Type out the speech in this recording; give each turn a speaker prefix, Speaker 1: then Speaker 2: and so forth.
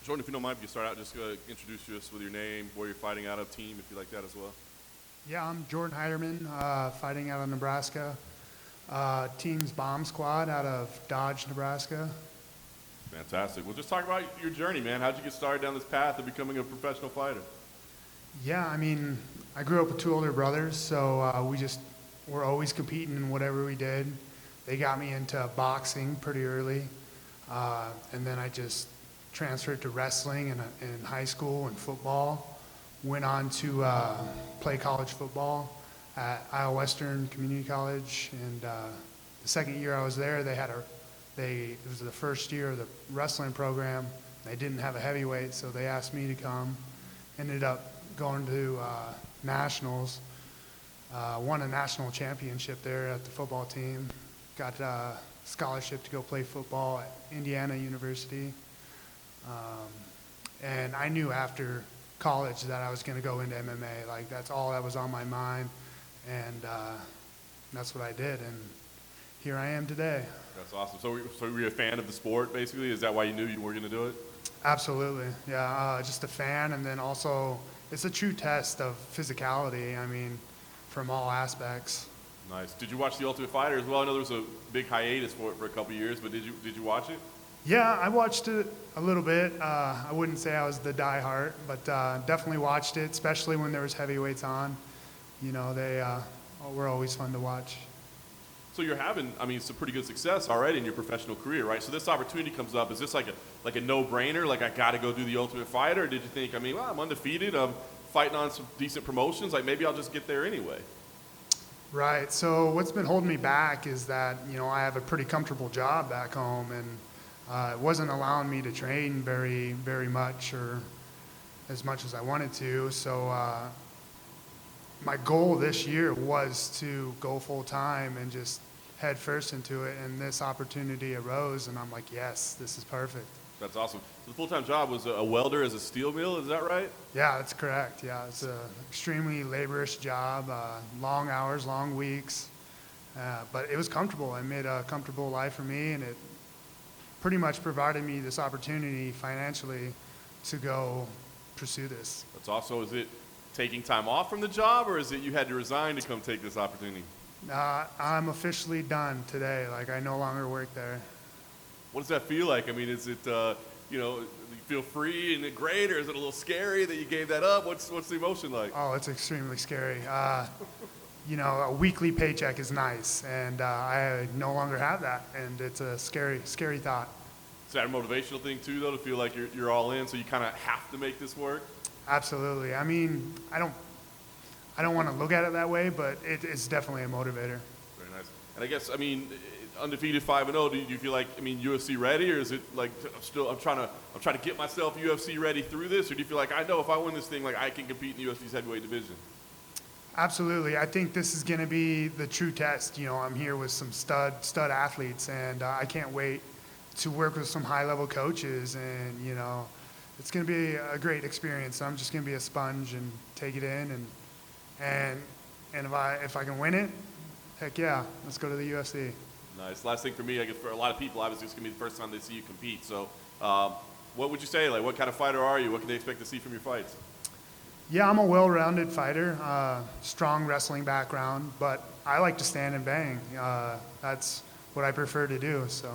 Speaker 1: Jordan, if you don't mind, if you start out, just introduce us with your name, where you're fighting out of, team, if you like that as well.
Speaker 2: Yeah, I'm Jordan Heiderman, fighting out of Nebraska. Team's Bomb Squad out of Dodge, Nebraska.
Speaker 1: Fantastic. Well, just talk about your journey, man. How'd you get started down this path of becoming a professional fighter?
Speaker 2: Yeah, I mean, I grew up with two older brothers, so we just were always competing in whatever we did. They got me into boxing pretty early, and then I just transferred to wrestling in high school and football. Went on to play college football at Iowa Western Community College, and the second year I was there, it was the first year of the wrestling program. They didn't have a heavyweight, so they asked me to come. Ended up going to nationals, won a national championship there at the football team. Got a scholarship to go play football at Indiana University. And I knew after college that I was going to go into MMA. Like, that's all that was on my mind, and that's what I did, and here I am today.
Speaker 1: That's awesome. So were you a fan of the sport, basically? Is that why you knew you were going to do it?
Speaker 2: Absolutely, yeah. Just a fan, and then also it's a true test of physicality. I mean, from all aspects.
Speaker 1: Nice. Did you watch The Ultimate Fighter as well? I know there was a big hiatus for it for a couple years, but did you watch it?
Speaker 2: Yeah, I watched it a little bit. I wouldn't say I was the diehard, but definitely watched it, especially when there was heavyweights on. You know, they were always fun to watch.
Speaker 1: So you're having, I mean, some pretty good success already in your professional career, right? So this opportunity comes up. Is this like a no-brainer? Like, I got to go do The Ultimate Fighter? Or did you think, I mean, well, I'm undefeated. I'm fighting on some decent promotions. Like, maybe I'll just get there anyway.
Speaker 2: Right. So what's been holding me back is that, you know, I have a pretty comfortable job back home, and it wasn't allowing me to train very, very much or as much as I wanted to. So my goal this year was to go full time and just head first into it. And this opportunity arose, and I'm like, yes, this is perfect.
Speaker 1: That's awesome. So the full-time job was a welder as a steel mill, is that right?
Speaker 2: Yeah, that's correct. Yeah, it's an extremely laborious job, long hours, long weeks. But it was comfortable. It made a comfortable life for me, and it pretty much provided me this opportunity financially to go pursue this.
Speaker 1: That's also, is it taking time off from the job, or is it you had to resign to come take this opportunity?
Speaker 2: I'm officially done today. Like, I no longer work there.
Speaker 1: What does that feel like? I mean, is it, you know, you feel free and great, or is it a little scary that you gave that up? What's the emotion like?
Speaker 2: Oh, it's extremely scary. You know, a weekly paycheck is nice, and I no longer have that, and it's a scary, scary thought.
Speaker 1: Is that a motivational thing too, though, to feel like you're all in, so you kind of have to make this work?
Speaker 2: Absolutely. I mean, I don't want to look at it that way, but it's definitely a motivator.
Speaker 1: Very nice. And I guess, I mean, undefeated 5-0. Do you feel like, I mean, UFC ready, or is it like I'm trying to get myself UFC ready through this, or do you feel like, I know if I win this thing, like, I can compete in the UFC's heavyweight division?
Speaker 2: Absolutely. I think this is going to be the true test. You know, I'm here with some stud athletes, and I can't wait to work with some high-level coaches, and, you know, it's going to be a great experience. I'm just going to be a sponge and take it in, and if I can win it, heck yeah, let's go to the UFC.
Speaker 1: Nice. Last thing for me, I guess for a lot of people, obviously it's going to be the first time they see you compete. So what would you say? Like, what kind of fighter are you? What can they expect to see from your fights?
Speaker 2: Yeah, I'm a well-rounded fighter, strong wrestling background, but I like to stand and bang. That's what I prefer to do, so.